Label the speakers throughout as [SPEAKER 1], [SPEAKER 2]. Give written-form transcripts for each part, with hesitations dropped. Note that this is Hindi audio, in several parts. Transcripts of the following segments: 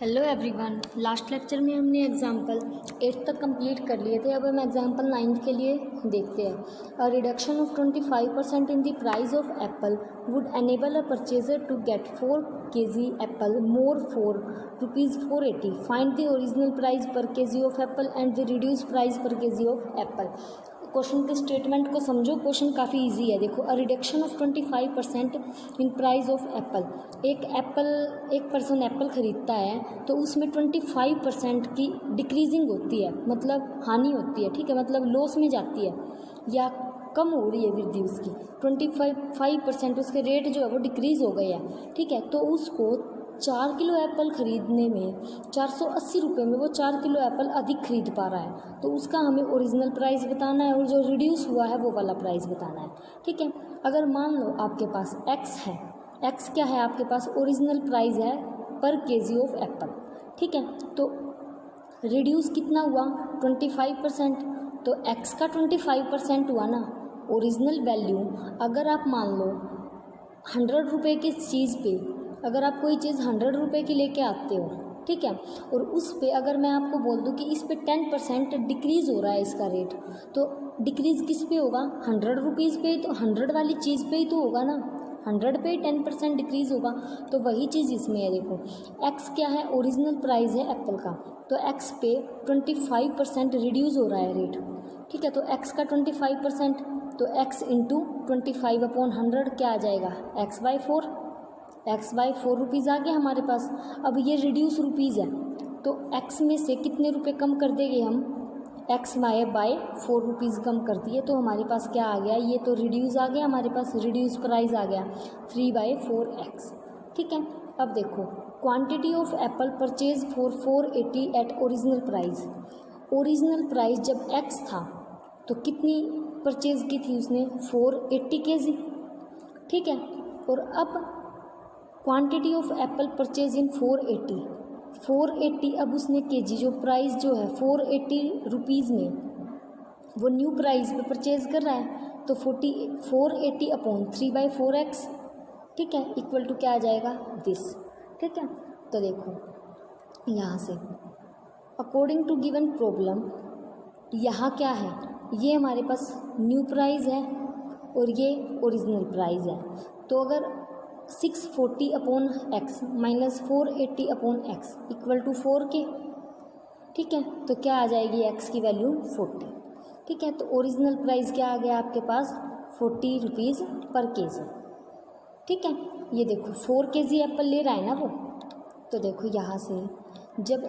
[SPEAKER 1] Hello everyone. लास्ट लेक्चर में हमने एग्जाम्पल 8 तक कंप्लीट कर लिए थे। अब हम एग्जाम्पल 9 के लिए देखते हैं। A reduction of 25% in the price of apple would enable a purchaser to get 4 kg apple more for ₹480। Find the original price per kg of apple and the reduce price per kg of apple. Question के स्टेटमेंट को समझो। क्वेश्चन काफ़ी इजी है। देखो, a reduction of 25% in price of apple. एक पर्सन एप्पल ख़रीदता है तो उसमें 25% की डिक्रीजिंग होती है, मतलब हानि होती है। ठीक है, मतलब लॉस में जाती है या कम हो रही है वृद्धि उसकी। 25% उसके रेट जो है वो डिक्रीज़ हो गए हैं। ठीक है, तो उसको 4 किलो एप्पल ख़रीदने में 480 रुपये में वो 4 किलो एप्पल अधिक खरीद पा रहा है, तो उसका हमें ओरिजिनल प्राइस बताना है और जो रिड्यूस हुआ है वो वाला प्राइस बताना है। ठीक है, अगर मान लो आपके पास एक्स है, एक्स क्या है आपके पास, ओरिजिनल प्राइस है पर केजी ऑफ एप्पल। ठीक है, तो रिड्यूस कितना हुआ 25%, तो एक्स का 25% हुआ ना ओरिजिनल वैल्यू। अगर आप मान लो 100 रुपये की चीज़ पे, अगर आप कोई चीज़ 100 रुपये की लेके आते हो, ठीक है, और उस पे अगर मैं आपको बोल दूं कि इस पे 10% डिक्रीज़ हो रहा है इसका रेट, तो डिक्रीज़ किस पे होगा, 100 रुपीज़ पे, तो 100 वाली चीज़ पे ही तो होगा ना, 100 पे 10% डिक्रीज़ होगा। तो वही चीज़ इसमें है। देखो, एक्स क्या है, ओरिजिनल प्राइस है एप्पल का, तो एक्स पे 25% रिड्यूज़ हो रहा है रेट। ठीक है, तो एक्स का 25%, तो एक्स इंटू 25/100 क्या आ जाएगा, एक्स बाई 4 रुपीज़ आ गया हमारे पास। अब ये रिड्यूस रुपीज़ है, तो एक्स में से कितने रुपए कम कर देंगे हम, एक्स बाय 4 रुपीज़ कम कर दिए, तो हमारे पास क्या आ गया, ये तो रिड्यूस आ गया हमारे पास, रिड्यूस प्राइस आ गया 3/4x। ठीक है, अब देखो, quantity of apple purchase for 480 at original price. Original price जब एक्स था तो कितनी परचेज की थी उसने, 480 kg। ठीक है, और अब quantity of apple purchase in 480, अब उसने केजी जो प्राइस जो है 480 रुपीज़ में वो न्यू प्राइस पे परचेज कर रहा है, तो 480 अपॉन 3/4x, ठीक है, इक्वल टू क्या आ जाएगा, दिस। ठीक है, तो देखो यहाँ से अकॉर्डिंग टू गिवन प्रॉब्लम, यहाँ क्या है, ये हमारे पास न्यू प्राइस है और ये ओरिजिनल प्राइस है। तो अगर 640 upon X minus 480 upon X equal to 4k, ठीक है, तो क्या आ जाएगी एक्स की वैल्यू 40। ठीक है, तो ओरिजिनल प्राइस क्या आ गया आपके पास, 40 रुपीज़ पर केजी। ठीक है, ये देखो 4 kg एप्पल ले रहा है ना वो, तो देखो यहाँ से जब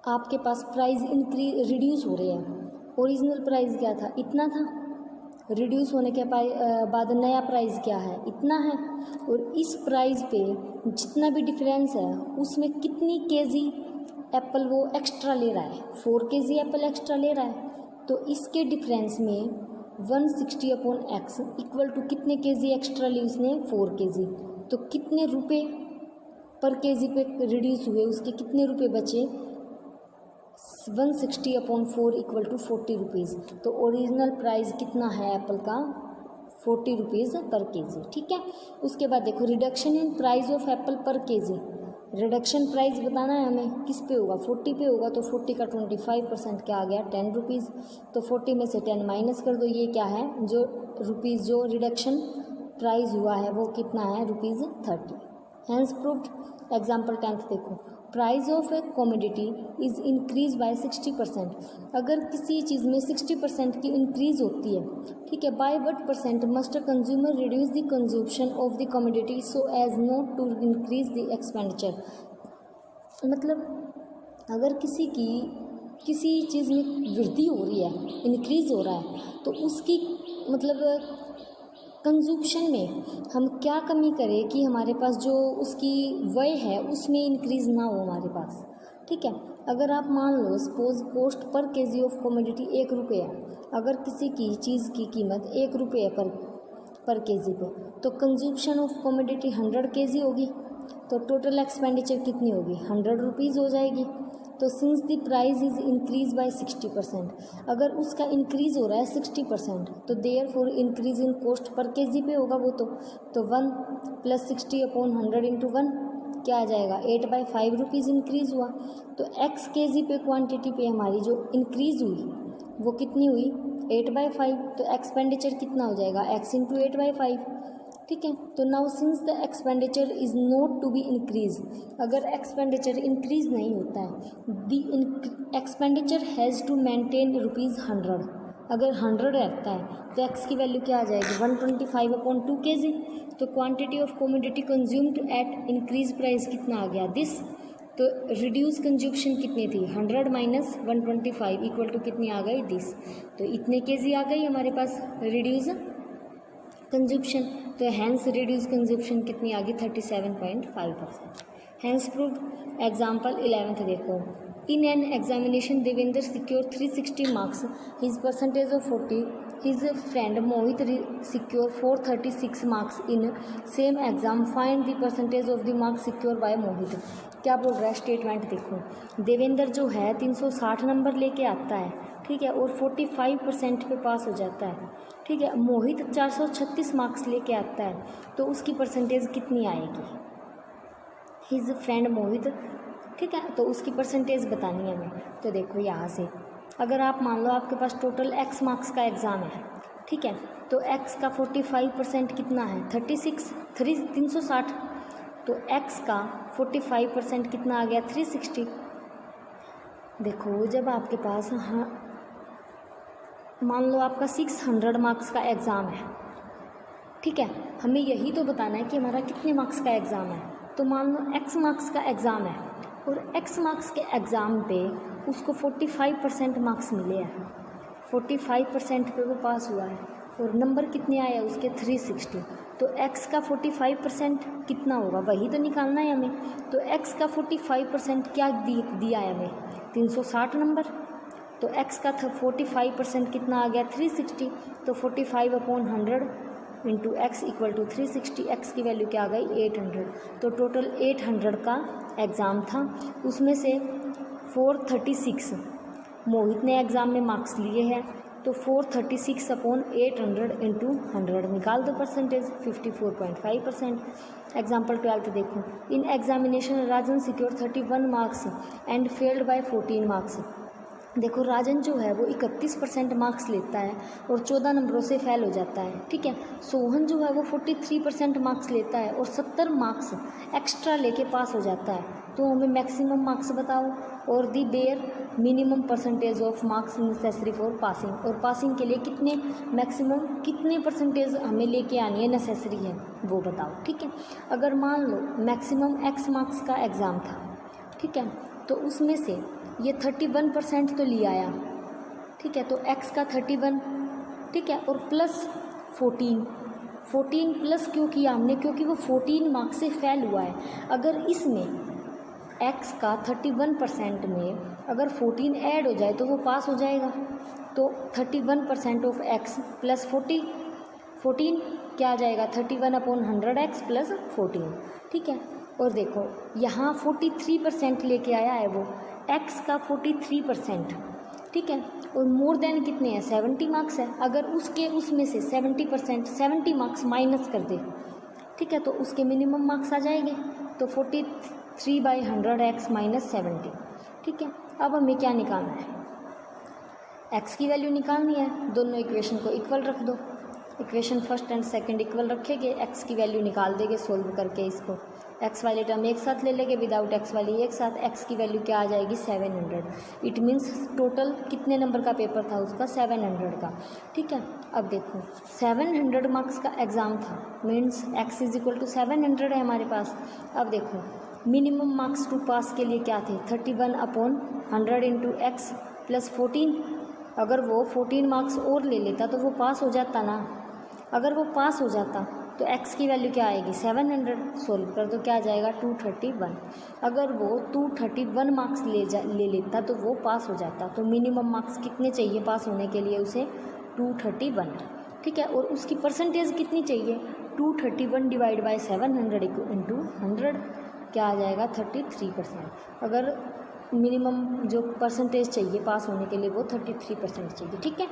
[SPEAKER 1] आपके पास प्राइस रिड्यूस हो रहे हैं, ओरिजिनल प्राइस क्या था, इतना था, रिड्यूस होने के बाद नया प्राइस क्या है, इतना है, और इस प्राइस पे जितना भी डिफरेंस है उसमें कितनी केजी एप्पल वो एक्स्ट्रा ले रहा है, 4 kg एप्पल एक्स्ट्रा ले रहा है, तो इसके डिफरेंस में 160 अपॉन एक्स इक्वल टू कितने केजी एक्स्ट्रा ली उसने, 4 kg, तो कितने रुपए पर केजी पे रिड्यूस हुए, उसके कितने रुपए बचे, 160 अपॉन 4 इक्वल टू 40 रुपीज़। तो ओरिजिनल प्राइस कितना है एप्पल का, 40 रुपीज़ पर केजी। ठीक है, उसके बाद देखो reduction in price of Apple पर केजी। रिडक्शन प्राइस बताना है हमें, किस पे होगा, 40 पे होगा, तो 40 का 25% क्या आ गया, 10 रुपीज़, तो 40 में से 10 माइनस कर दो, ये क्या है, जो रुपीज़ जो रिडक्शन प्राइस हुआ है वो कितना है, ₹30। Hence proved. एग्जाम्पल 10 देखो, price of A commodity is increase by 60%। अगर किसी चीज़ में 60% की इंक्रीज होती है, ठीक है, by what percent must a consumer reduce the consumption of the commodity so as not to increase the expenditure. मतलब अगर किसी चीज़ में वृद्धि हो रही है, इंक्रीज हो रहा है, तो उसकी मतलब कंजम्पशन में हम क्या कमी करें कि हमारे पास जो उसकी व्यय है उसमें इंक्रीज़ ना हो हमारे पास। ठीक है, अगर आप मान लो suppose cost per kg of commodity 1 रुपये है, अगर किसी की चीज़ की कीमत 1 रुपये है पर केजी पे, तो कंजम्पशन ऑफ कमोडिटी 100 kg होगी, तो टोटल एक्सपेंडिचर कितनी होगी, 100 रुपीज़ हो जाएगी। तो since the price is increase by 60%, अगर उसका इंक्रीज़ हो रहा है 60%, तो therefore increase in cost per kg पे होगा वो, तो 1 + 60 अपॉन 100 × 1 क्या आ जाएगा 8/5 रुपीज़ इंक्रीज़ हुआ। तो x kg पे क्वांटिटी पे हमारी जो इंक्रीज़ हुई वो कितनी हुई 8/5। तो एक्सपेंडिचर कितना हो जाएगा x इंटू 8/5। ठीक है, तो now since the expenditure is not to be increase, अगर एक्सपेंडिचर इंक्रीज नहीं होता है the expenditure has to maintain ₹100, अगर 100 रहता है तो x की वैल्यू क्या आ जाएगी 125/2 kg। तो quantity of commodity consumed at increase price कितना आ गया दिस। तो रिड्यूस कंजप्शन कितनी थी 100 माइनस 125 इक्वल टू कितनी आ गई दिस। तो इतने केजी आ गई हमारे पास रिड्यूस कंजप्शन। तो हैंस रिड्यूस कंजप्शन कितनी आ गई 37.5%। Hence proved. एग्जाम्पल 11th देखो, in an examination Devendra secure 360 marks, his percentage of 40, his friend Mohit secure 436 marks in same exam, find the percentage of the marks secure by Mohit. क्या बोल रहा है स्टेटमेंट देखो, देवेंद्र जो है 360 नंबर लेके आता है, ठीक है, और 45% पे पास हो जाता है, ठीक है। मोहित 436 मार्क्स लेके आता है, तो उसकी परसेंटेज कितनी आएगी, हिज फ्रेंड मोहित, ठीक है, तो उसकी परसेंटेज बतानी है हमें। तो देखो यहाँ से अगर आप मान लो आपके पास टोटल x मार्क्स का एग्ज़ाम है, ठीक है, तो x का 45% कितना है 360, तो x का 45% कितना आ गया 360। देखो जब आपके पास मान लो आपका 600 मार्क्स का एग्ज़ाम है, ठीक है, हमें यही तो बताना है कि हमारा कितने मार्क्स का एग्ज़ाम है। तो मान लो x मार्क्स का एग्ज़ाम है और x मार्क्स के एग्ज़ाम पे उसको 45% मार्क्स मिले हैं, 45% पे वो पास हुआ है और नंबर कितने आया उसके 360। तो x का 45% कितना होगा वही तो निकालना है हमें। तो x का 45% क्या दिया है हमें 360 नंबर, तो x का 45% कितना आ गया 360। तो 45/100 into X equal to 360, X की वैल्यू क्या आ गई 800। तो टोटल 800 का एग्ज़ाम था, उसमें से 436 मोहित ने एग्ज़ाम में मार्क्स लिए हैं, तो 436/800 इंटू 100 निकाल दो परसेंटेज 54.5%। एग्जाम्पल 12 देखो, in examination Rajan secure 31 marks and failed by 14 marks. देखो राजन जो है वो 31% मार्क्स लेता है और 14 नंबरों से फेल हो जाता है, ठीक है। सोहन जो है वो 43% मार्क्स लेता है और 70 मार्क्स एक्स्ट्रा लेके पास हो जाता है। तो हमें मैक्सिमम मार्क्स बताओ और the bare minimum percentage of marks necessary for passing, और पासिंग के लिए कितने मैक्सिमम कितने परसेंटेज हमें लेके आनी है नेसेसरी है वो बताओ, ठीक है। अगर मान लो मैक्सिमम x मार्क्स का एग्ज़ाम था, ठीक है, तो उसमें से ये 31% तो ले आया, ठीक है, तो x का 31, ठीक है, और प्लस 14 प्लस क्यों किया हमने, क्योंकि वो 14 मार्क्स से फेल हुआ है। अगर इसमें x का 31% में अगर 14 ऐड हो जाए तो वो पास हो जाएगा। तो 31% ऑफ x प्लस 14 क्या आ जाएगा 31/100x प्लस 14, ठीक है। और देखो यहाँ 43% लेके आया है वो, x का 43%, ठीक है, और मोर देन कितने हैं 70 मार्क्स है। अगर उसमें से 70 मार्क्स माइनस कर दे, ठीक है, तो उसके मिनिमम मार्क्स आ जाएंगे। तो 43/100x माइनस 70, ठीक है। अब हमें क्या निकालना है, x की वैल्यू निकालनी है। दोनों इक्वेशन को इक्वल रख दो, equation first and second equal रखेंगे, x की वैल्यू निकाल देंगे सोल्व करके। इसको x वाले टर्म एक साथ ले लेंगे, विदाउट x वाली एक साथ। x की वैल्यू क्या आ जाएगी 700। इट मीन्स टोटल कितने नंबर का पेपर था उसका 700 का, ठीक है। अब देखो 700 मार्क्स का एग्ज़ाम था, means x is equal to 700 है हमारे पास। अब देखो मिनिमम मार्क्स टू पास के लिए क्या थे 31/100 इंटू एक्स प्लस 14। अगर वो 14 मार्क्स और ले लेता तो वो पास हो जाता ना। अगर वो पास हो जाता तो x की वैल्यू क्या आएगी 700, सोल्व कर दो क्या आ जाएगा 231। अगर वो 231 मार्क्स ले लेता तो वो पास हो जाता। तो मिनिमम मार्क्स कितने चाहिए पास होने के लिए उसे 231, ठीक है। और उसकी परसेंटेज कितनी चाहिए 231 डिवाइड बाई 700 इंटू 100 क्या आ जाएगा 33%। अगर मिनिमम जो परसेंटेज चाहिए पास होने के लिए वो 33% चाहिए। ठीक है।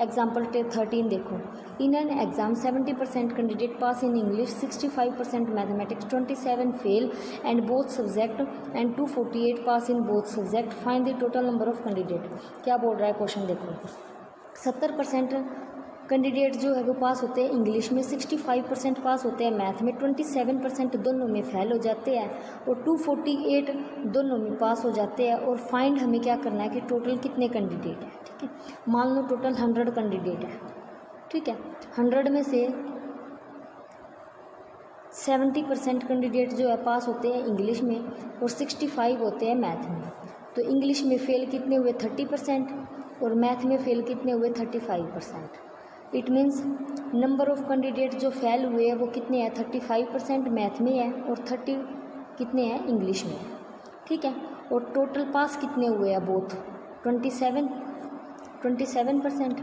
[SPEAKER 1] एग्जाम्पल 13 देखो, in an exam 70% candidate pass in English, 65% mathematics, 27 fail and both subject and 248 pass in both subject, find the total number of candidate. क्या बोल रहा है क्वेश्चन देखो, 70% कैंडिडेट जो है वो पास होते हैं इंग्लिश में, 65% पास होते हैं मैथ में, 27% दोनों में फेल हो जाते हैं और 248 दोनों में पास हो जाते हैं। और फाइंड हमें क्या करना है कि टोटल कितने कैंडिडेट हैं। ठीक है, मान लो टोटल 100 कैंडिडेट है। ठीक है, 100 में से 70% कैंडिडेट जो है पास होते हैं इंग्लिश में और 65 होते हैं मैथ में। तो इंग्लिश में फ़ेल कितने हुए 30% और मैथ में फ़ेल कितने हुए 35%। It means number of candidate जो फेल हुए हैं वो कितने हैं 35% मैथ में है और 30 कितने हैं इंग्लिश में। ठीक है, और टोटल पास कितने हुए हैं both 27%।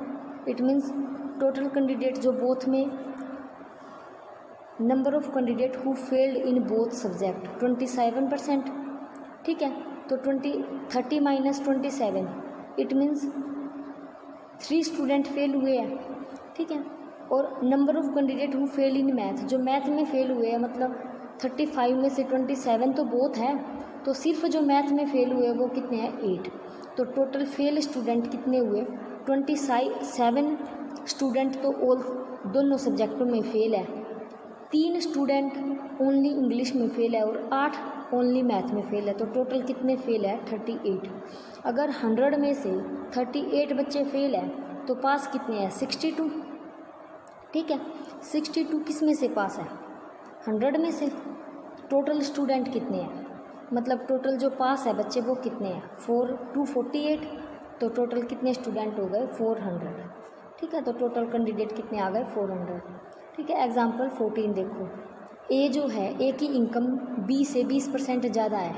[SPEAKER 1] It means total candidate जो बोथ में, number of candidate who failed in both subject 27%। ठीक है, तो 30 minus 27 it means 3 student fail हुए हैं। ठीक है, और number of candidate who fail in math, जो मैथ में फेल हुए हैं मतलब 35 में से 27 तो बोथ है, तो सिर्फ जो मैथ में फेल हुए वो कितने हैं 8। तो टोटल फेल स्टूडेंट कितने हुए 27 स्टूडेंट तो ऑल दोनों सब्जेक्टों में फेल है, 3 स्टूडेंट ओनली इंग्लिश में फेल है और 8 ओनली मैथ में फेल है। तो टोटल कितने फेल है 38। अगर 100 में से 38 बच्चे फेल है तो पास कितने हैं 62। ठीक है, 62 किस में से पास है 100 में से। टोटल स्टूडेंट कितने हैं, मतलब टोटल जो पास है बच्चे वो कितने हैं 248। तो टोटल कितने स्टूडेंट हो गए 400। ठीक है, तो टोटल कैंडिडेट कितने आ गए 400। ठीक है, एग्जाम्पल 14 देखो, ए जो है ए की इनकम बी से 20% ज़्यादा है।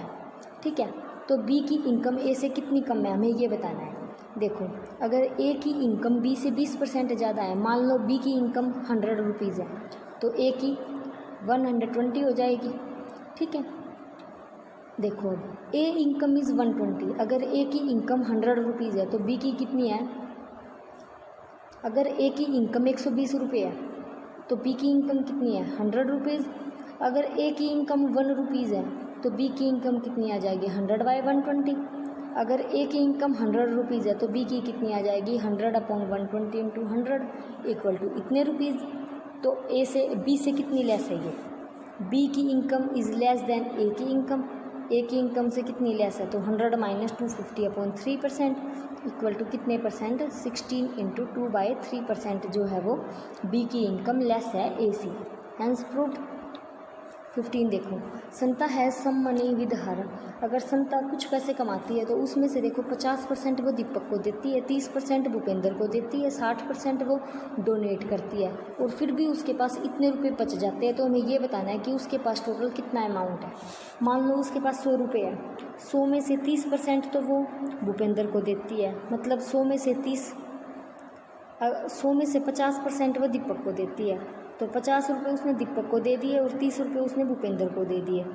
[SPEAKER 1] ठीक है, तो बी की इनकम ए से कितनी कम है हमें ये बताना है। देखो, अगर ए की इनकम बी से 20% ज़्यादा है, मान लो बी की इनकम 100 रुपीज़ है तो ए की 120 हो जाएगी। ठीक है, देखो अब ए इनकम इज़ 120, अगर ए की इनकम 100 रुपीज़ है तो बी की कितनी है, अगर ए की इनकम 120 रुपये है तो बी की इनकम कितनी है 100 रुपीज़। अगर ए की इनकम 1 रुपीज़ है तो बी की इनकम कितनी आ जाएगी 100/120। अगर ए की इनकम 100 रुपीज़ है तो बी की कितनी आ जाएगी 100/120 इंटू 100 इक्वल टू इतने रुपीज़। तो ए से बी से कितनी लेस है ये, बी की इनकम इज़ लेस देन ए की इनकम, ए की इनकम से कितनी लेस है तो 100 माइनस 250/3% इक्वल टू कितने परसेंट 16 इंटू 2/3% जो है वो बी की इनकम लेस है ए से। Hence proved. 15 देखो, Santa has some money with her, अगर संता कुछ पैसे कमाती है तो उसमें से देखो 50% वो दीपक को देती है, 30% भूपेंद्र को देती है, 60% वो डोनेट करती है और फिर भी उसके पास इतने रुपए बच जाते हैं। तो हमें ये बताना है कि उसके पास टोटल कितना अमाउंट है। मान लो उसके पास 100 रुपये है, 100 में से 30% तो वो भूपेंद्र को देती है, मतलब 100 में से 50% वो दीपक को देती है। तो 50 रुपये उसने दीपक को दे दिए और 30 रुपये उसने भूपेंद्र को दे दिए।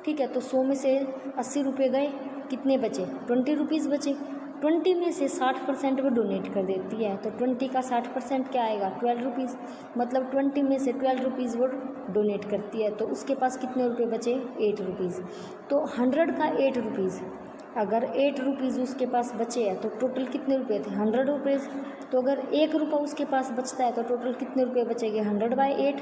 [SPEAKER 1] ठीक है, तो 100 में से 80 रुपये गए, कितने बचे 20 रुपीज़ बचे। 20 में से 60% वो डोनेट कर देती है, तो 20 का 60% क्या आएगा 12 रुपीज़, मतलब 20 में से 12 रुपीज़ वो डोनेट करती है, तो उसके पास कितने रुपये बचे 8 रुपीज़। तो 100 का 8 रुपीज़, अगर 8 रुपीज़ उसके पास बचे हैं तो टोटल कितने रुपये थे 100 रुपीज़। तो अगर 1 रुपया उसके पास बचता है तो टोटल कितने रुपये बचेंगे 100/8।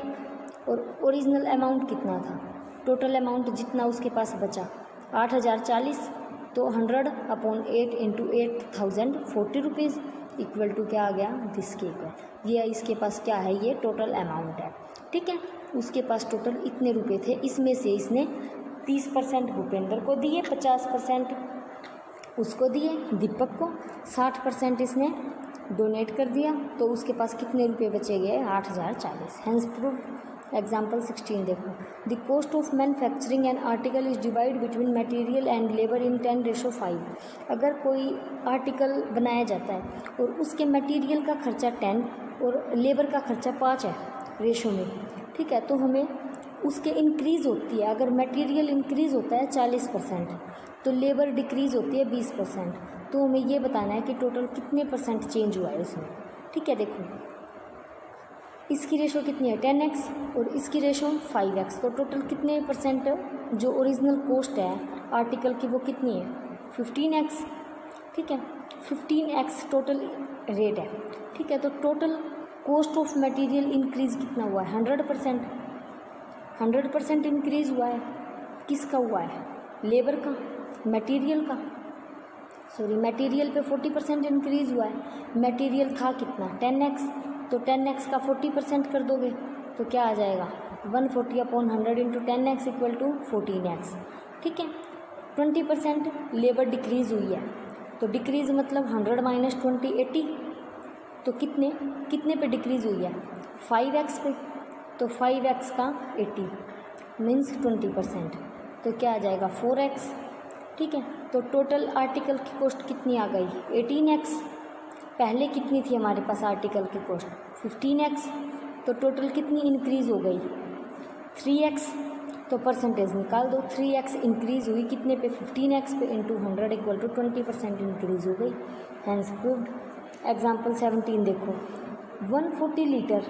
[SPEAKER 1] और ओरिजिनल अमाउंट कितना था, टोटल अमाउंट जितना उसके पास बचा 8040, तो 100/8 इंटू 8000 40 रुपीज़ इक्वल टू क्या आ गया दिस के इक्वल। ये इसके पास क्या है, ये टोटल अमाउंट है। ठीक है, उसके पास टोटल इतने रुपये थे, इसमें से इसने 30% भूपेंद्र को दिए, 50% उसको दिए दीपक को, 60% इसने डोनेट कर दिया, तो उसके पास कितने रुपए बचे गए 8040। Hence proved. एग्जाम्पल 16 देखो, the cost of manufacturing an article is divide between material and labour in 10:5। अगर कोई आर्टिकल बनाया जाता है और उसके मटेरियल का खर्चा 10 और लेबर का खर्चा 5 है रेशो में, ठीक है, तो हमें उसके इंक्रीज़ होती है, अगर मटेरियल इंक्रीज़ होता है 40%, तो लेबर डिक्रीज़ होती है 20%। तो हमें ये बताना है कि टोटल कितने परसेंट चेंज हुआ है इसमें। ठीक है, देखो इसकी रेशो कितनी है 10x और इसकी रेशो 5x, तो टोटल कितने परसेंट जो ओरिजिनल कॉस्ट है आर्टिकल की वो कितनी है 15x। ठीक है, 15x टोटल रेट है। ठीक है, तो total cost of material increase कितना हुआ है 100%। 100% इंक्रीज़ हुआ है। किसका हुआ है, लेबर का, मटेरियल का, सॉरी मटेरियल पे 40% इंक्रीज़ हुआ है। मटेरियल था कितना 10x, तो 10x का 40% कर दोगे तो क्या आ जाएगा 140/100 into 10x equal to 14x। ठीक है, 20% लेबर डिक्रीज़ हुई है, तो डिक्रीज़ मतलब 100 माइनस 20 80, तो कितने पे डिक्रीज़ हुई है 5x पे, तो 5x का 80 मीन्स 20%, तो क्या आ जाएगा 4x। ठीक है, तो टोटल आर्टिकल की कॉस्ट कितनी आ गई 18x। पहले कितनी थी हमारे पास आर्टिकल की कॉस्ट 15x, तो टोटल कितनी इंक्रीज़ हो गई 3x। तो परसेंटेज निकाल दो, 3x इंक्रीज़ हुई कितने पे 15x पे इंटू 100 इक्वल टू 20% इंक्रीज़ हो गई। Hence proved. एग्जाम्पल 17 देखो, 140 litre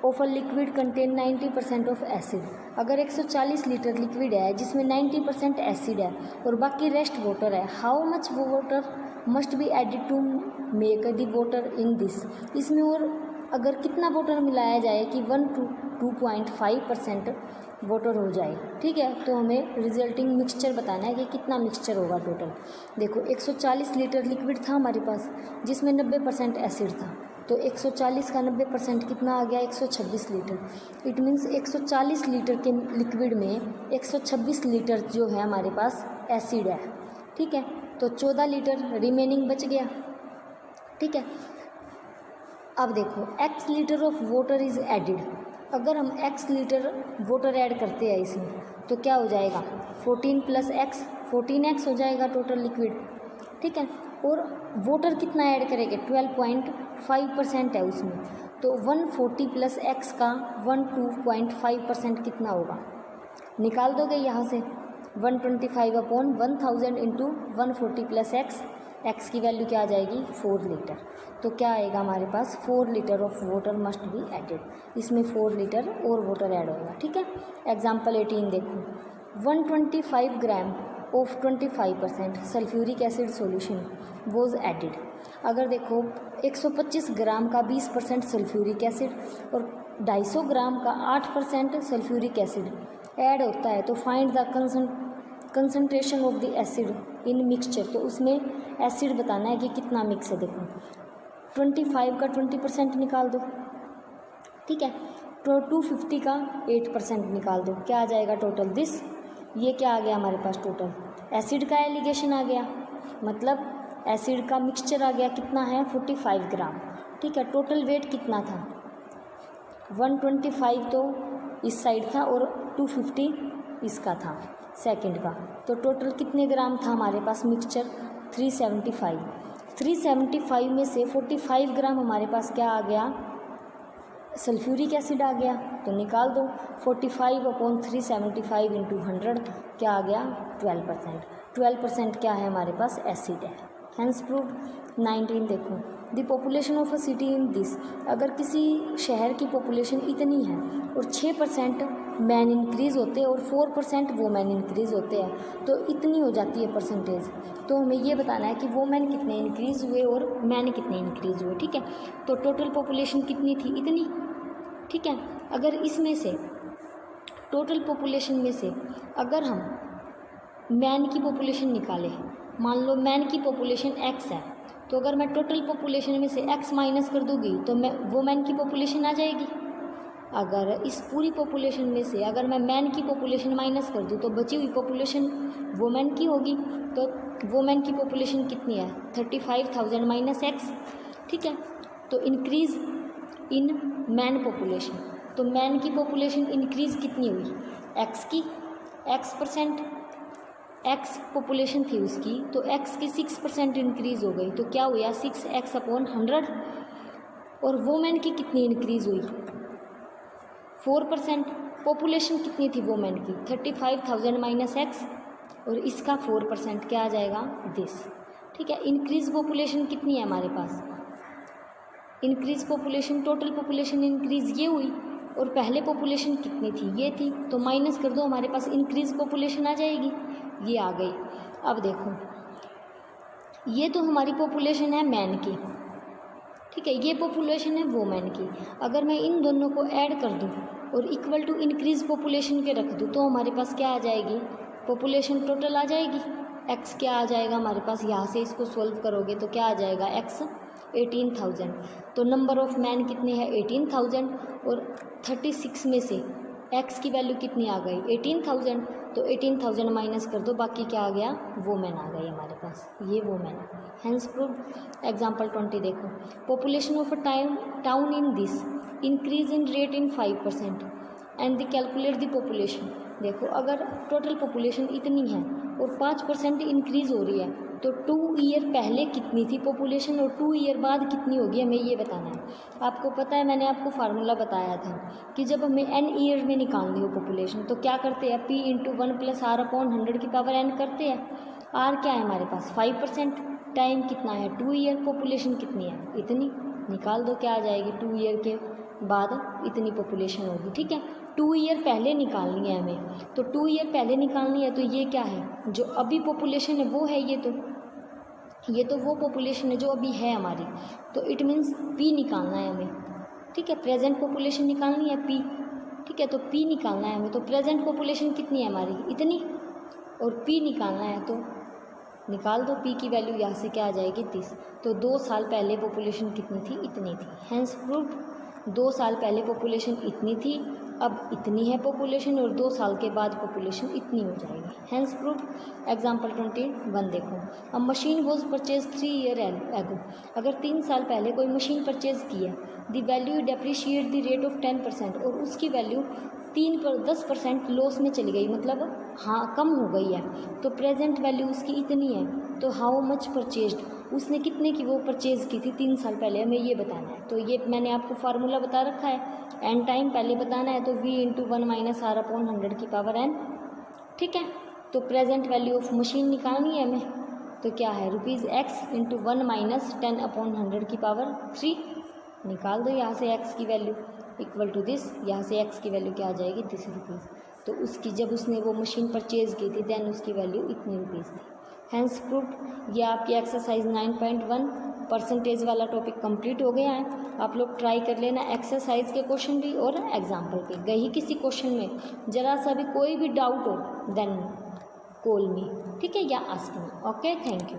[SPEAKER 1] of a liquid contain 90% of acid. अगर 140 लीटर लिक्विड है जिसमें 90% एसिड है और बाकी रेस्ट वाटर है, how much water must be added to make the water in this. इसमें और अगर कितना वाटर मिलाया जाए कि 1 to 2.5% वाटर हो जाए। ठीक है, तो हमें रिजल्टिंग मिक्सचर बताना है कि कितना मिक्सचर होगा टोटल। देखो 140 लीटर लिक्विड था हमारे पास जिसमें 90% एसिड था, तो 140 का 90% कितना आ गया 126 लीटर। इट मीन्स 140 लीटर के लिक्विड में 126 लीटर जो है हमारे पास एसिड है। ठीक है, तो 14 लीटर रिमेनिंग बच गया। ठीक है, अब देखो x litre of water is added. अगर हम x लीटर वाटर ऐड करते हैं इसमें तो क्या हो जाएगा 14 + x 14x हो जाएगा टोटल लिक्विड। ठीक है, और वाटर कितना ऐड करेंगे 12.5% है उसमें, तो 140 + x का 12.5% कितना होगा निकाल दोगे यहाँ से 125/1000 इंटू 140 + x की वैल्यू क्या आ जाएगी 4 लीटर। तो क्या आएगा हमारे पास 4 litre of water must be added, इसमें 4 लीटर और वाटर ऐड होगा। ठीक है, एग्जाम्पल 18 देखो, 125 gram of 25% sulphuric acid solution was added. अगर देखो 125 ग्राम का 20% सल्फ्यूरिक एसिड और 250 ग्राम का 8% सल्फ्यूरिक एसिड ऐड होता है, तो find the concentration of the acid in mixture. तो उसमें एसिड बताना है कि कितना मिक्स है। देखो 25 का 20% निकाल दो। ठीक है, तो 250 का 8% निकाल दो, क्या आ जाएगा टोटल दिस। ये क्या आ गया हमारे पास टोटल एसिड का एलिगेशन आ गया, मतलब एसिड का मिक्सचर आ गया कितना है 45 ग्राम। ठीक है, टोटल वेट कितना था 125 तो इस साइड था और 250 इसका था सेकंड का, तो टोटल कितने ग्राम था हमारे पास मिक्सचर 375। 375 में से 45 ग्राम हमारे पास क्या आ गया सल्फ्यूरिक एसिड आ गया, तो निकाल दो 45/375 इंटू 100 क्या आ गया 12%। 12% क्या है हमारे पास एसिड है। Hence proved. 19 देखो, the population of a city in this. अगर किसी शहर की पॉपुलेशन इतनी है और 6% मैन इंक्रीज़ होते हैं और 4% वोमेन इंक्रीज़ होते हैं, तो इतनी हो जाती है परसेंटेज। तो हमें ये बताना है कि वोमेन कितने इंक्रीज़ हुए और मैन कितने इंक्रीज़ हुए। ठीक है, तो टोटल पॉपुलेशन कितनी थी इतनी। ठीक है, अगर इसमें से टोटल पॉपुलेशन में से अगर हम मैन की पॉपुलेशन निकालें, मान लो मैन की पॉपुलेशन x है, तो अगर मैं टोटल पॉपुलेशन में से x माइनस कर दूंगी तो मैं वोमेन की पॉपुलेशन आ जाएगी। अगर इस पूरी पॉपुलेशन में से अगर मैं मैन की पॉपुलेशन माइनस कर दूं तो बची हुई पॉपुलेशन वोमेन की होगी। तो वोमेन की पॉपुलेशन कितनी है 35,000 माइनस x। ठीक है, तो इंक्रीज़ इन मैन पॉपुलेशन, तो मैन की पॉपुलेशन इंक्रीज़ कितनी हुई x की x%, x पॉपुलेशन थी उसकी, तो x की 6% इंक्रीज़ हो गई, तो क्या हुआ 6x/100। और वोमेन की कितनी इंक्रीज़ हुई 4%। पॉपुलेशन कितनी थी वोमेन की 35,000 माइनस x और इसका 4% क्या आ जाएगा, दिस। ठीक है, इंक्रीज पॉपुलेशन कितनी है हमारे पास, increase population, total population increase ये हुई और पहले पॉपुलेशन कितनी थी, ये थी, तो माइनस कर दो, हमारे पास इंक्रीज पॉपुलेशन आ जाएगी, ये आ गई। अब देखो ये तो हमारी पॉपुलेशन है मैन की, ठीक है, ये पॉपुलेशन है वोमेन की। अगर मैं इन दोनों को ऐड कर दूं और इक्वल टू इंक्रीज पॉपुलेशन के रख दूं तो हमारे पास क्या आ जाएगी, पॉपुलेशन टोटल आ जाएगी। एक्स क्या आ जाएगा हमारे पास, यहाँ से इसको सोल्व करोगे तो क्या आ जाएगा, एक्स 18,000। तो नंबर ऑफ मैन कितने हैं, 18,000, और 36 में से एक्स की वैल्यू कितनी आ गई, 18,000। तो 18,000 माइनस कर दो, बाकी क्या आ गया, वोमेन आ गई हमारे पास, ये वोमेन। Hence prove. एग्जाम्पल 20 देखो, population of a town in this increase in rate in 5% and the calculate the population. देखो अगर टोटल पॉपुलेशन इतनी है और 5% इंक्रीज़ हो रही है तो 2 ईयर पहले कितनी थी पॉपुलेशन और 2 ईयर बाद कितनी होगी, हमें ये बताना है। आपको पता है मैंने आपको फार्मूला बताया था कि जब हमें n ईयर में निकालनी हो पॉपुलेशन तो क्या करते हैं, p इंटू 1 + r/100 की पावर n करते हैं। r क्या है हमारे पास 5%, टाइम कितना है 2 ईयर, पॉपुलेशन कितनी है इतनी, निकाल दो क्या आ जाएगी, 2 ईयर के बाद इतनी पॉपुलेशन होगी। ठीक है, 2 ईयर पहले निकालनी है हमें, तो 2 ईयर पहले निकालनी है तो ये क्या है, जो अभी पॉपुलेशन है वो है, ये तो वो पॉपुलेशन है जो अभी है हमारी, तो इट मीन्स p निकालना है हमें। ठीक है, प्रेजेंट पॉपुलेशन निकालनी है p, ठीक है, तो p निकालना है हमें, तो प्रेजेंट पॉपुलेशन कितनी है हमारी इतनी, और p निकालना है तो निकाल दो, p की वैल्यू यहाँ से क्या आ जाएगी 30। तो 2 साल पहले पॉपुलेशन कितनी थी, इतनी थी। हेंस प्रूव्ड, 2 साल पहले पॉपुलेशन इतनी थी, अब इतनी है पॉपुलेशन, और 2 साल के बाद पॉपुलेशन इतनी हो जाएगी। Hence proved. एग्जाम्पल 21 देखो, अब machine was purchase 3 year ago. अगर 3 साल पहले कोई मशीन परचेज की है, the value depreciate the rate of 10% और उसकी वैल्यू 10% लॉस में चली गई, मतलब हाँ कम हो गई है, तो प्रेजेंट वैल्यू उसकी इतनी है, तो हाउ मच परचेज्ड, उसने कितने की वो परचेज़ की थी 3 साल पहले, हमें ये बताना है। तो ये मैंने आपको फार्मूला बता रखा है, एन टाइम पहले बताना है, तो v इंटू 1 - r/100 की पावर n। ठीक है, तो प्रेजेंट वैल्यू ऑफ मशीन निकालनी है हमें, तो क्या है ₹x इंटू 1 - 10/100 की पावर 3। निकाल दो यहाँ से x की वैल्यू इक्वल टू दिस, यहाँ से x की वैल्यू क्या आ जाएगी, दिस रुपीज़। तो उसकी जब उसने वो मशीन परचेज़ की थी देन उसकी वैल्यू इतनी रुपीज़ थी। Hence proved. ये आपकी एक्सरसाइज 9.1 परसेंटेज वाला टॉपिक कंप्लीट हो गया है। आप लोग ट्राई कर लेना एक्सरसाइज के क्वेश्चन भी और एग्जाम्पल पे। कहीं किसी क्वेश्चन में ज़रा सा भी कोई भी डाउट हो देन कॉल मी, ठीक है, या ask me. Okay, thank you.